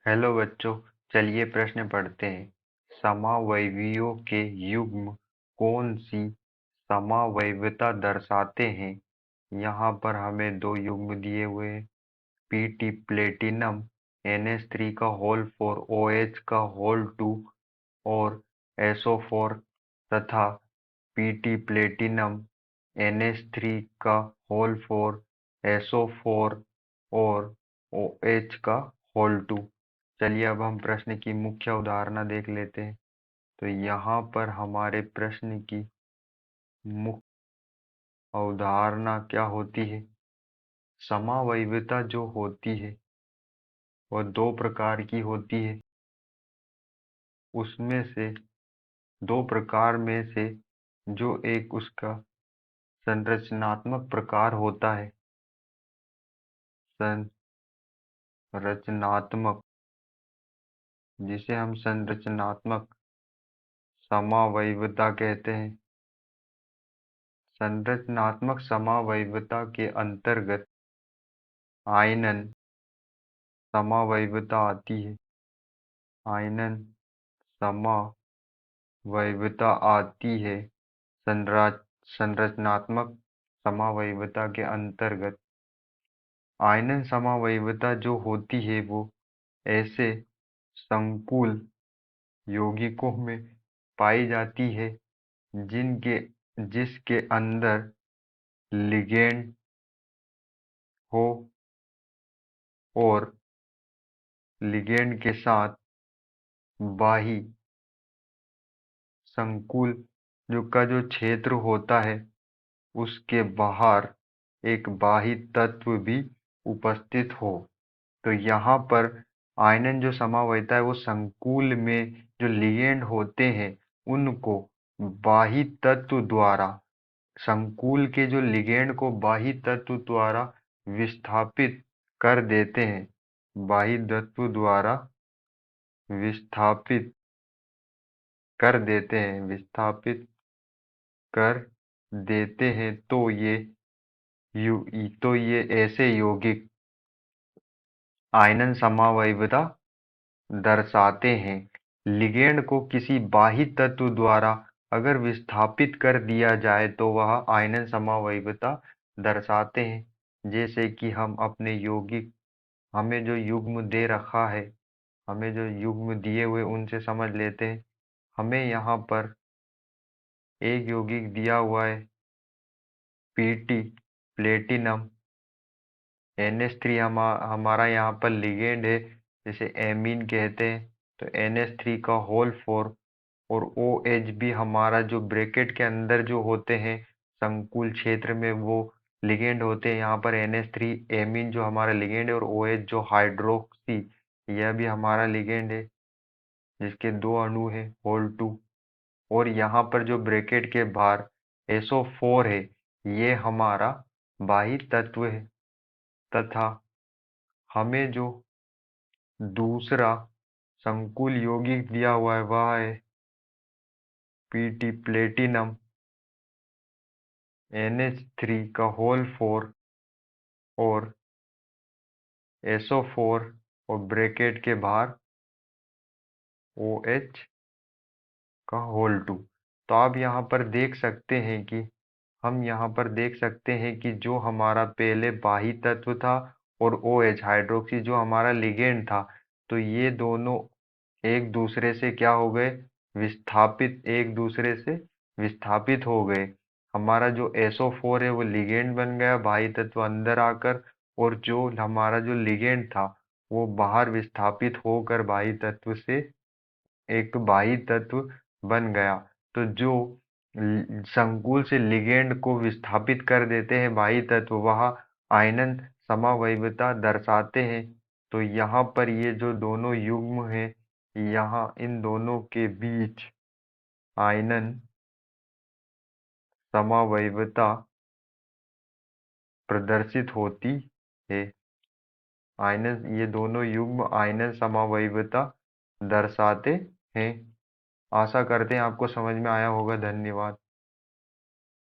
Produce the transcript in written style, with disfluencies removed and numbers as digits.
Hello बच्चों, चलिए प्रश्न पढ़ते हैं। समावयवियों के युग्म कौन सी समावयवता दर्शाते हैं? यहाँ पर हमें दो युग्म दिए हुए हैं। Pt प्लेटिनम NH3 का होल 4 OH का होल 2 और SO4 तथा Pt प्लेटिनम NH3 का होल 4 SO4 और OH का होल 2। चलिए अब हम प्रश्न की मुख्य अवधारणा देख लेते हैं। तो यहाँ पर हमारे प्रश्न की मुख्य अवधारणा क्या होती है? समावयवता जो होती है वह दो प्रकार की होती है। उसमें से दो प्रकार में से जो एक उसका संरचनात्मक प्रकार होता है, संरचनात्मक, जिसे हम संरचनात्मक समावयवता कहते हैं। संरचनात्मक समावयवता के अंतर्गत आयनन समावयवता आती है। आयनन समावयवता आती है संरचनात्मक समावयवता के अंतर्गत। आयनन समावयवता जो होती है वो ऐसे संकुल यौगिकों में पाई जाती है जिसके अंदर लिगेंड हो और लिगेंड के साथ बाही संकुल जो क्षेत्र होता है उसके बाहर एक बाही तत्व भी उपस्थित हो। तो यहाँ पर आयनन जो समावयवता है वो संकुल में जो लिगेंड होते हैं उनको बाही तत्व द्वारा, संकुल के जो लिगेंड को बाही तत्व द्वारा विस्थापित कर देते हैं। बाही तत्व द्वारा विस्थापित कर देते हैं, विस्थापित कर देते हैं। तो ये ऐसे यौगिक आयनन समावयवता दर्शाते हैं। लिगेंड को किसी बाही तत्व द्वारा अगर विस्थापित कर दिया जाए तो वह आयनन समावयवता दर्शाते हैं। जैसे कि हम अपने यौगिक, हमें जो युग्म दे रखा है, हमें जो युग्म दिए हुए उनसे समझ लेते हैं। हमें यहाँ पर एक यौगिक दिया हुआ है Pt प्लेटिनम NH3 हमारा यहाँ पर लिगेंड है, जिसे एमीन कहते हैं। तो NH3 का होल 4 और OH भी हमारा जो ब्रैकेट के अंदर जो होते हैं संकुल क्षेत्र में वो लिगेंड होते हैं। यहाँ पर NH3 एमीन जो हमारा लिगेंड है और OH जो हाइड्रोक्सी, यह भी हमारा लिगेंड है जिसके दो अणु हैं होल 2। और यहाँ पर जो ब्रैकेट के बाहर SO4 है, ये हमारा बाही तत्व है। तथा हमें जो दूसरा संकुल यौगिक दिया हुआ है वह है Pt प्लेटिनम NH3 का होल 4 और SO4 और ब्रैकेट के बाहर OH का होल 2। तो आप यहाँ पर देख सकते हैं कि हम यहाँ पर देख सकते हैं कि जो हमारा पहले बाही तत्व था और OH हाइड्रोक्सी जो हमारा लिगेंड था, तो ये दोनों एक दूसरे से क्या हो गए, विस्थापित, एक दूसरे से विस्थापित हो गए। हमारा जो SO4 है वो लिगेंड बन गया बाही तत्व अंदर आकर, और जो हमारा जो लिगेंड था वो बाहर विस्थापित होकर बाही तत्व से एक बाही तत्व बन गया। तो जो संकुल से लिगेंड को विस्थापित कर देते हैं बाही तत्व, वह आयनन समावयवता दर्शाते हैं। तो यहाँ पर ये जो दोनों युग्म हैं, यहाँ इन दोनों के बीच आयनन समावयवता प्रदर्शित होती है। आयनन, ये दोनों युग्म आयनन समावयवता दर्शाते हैं। आशा करते हैं आपको समझ में आया होगा। धन्यवाद।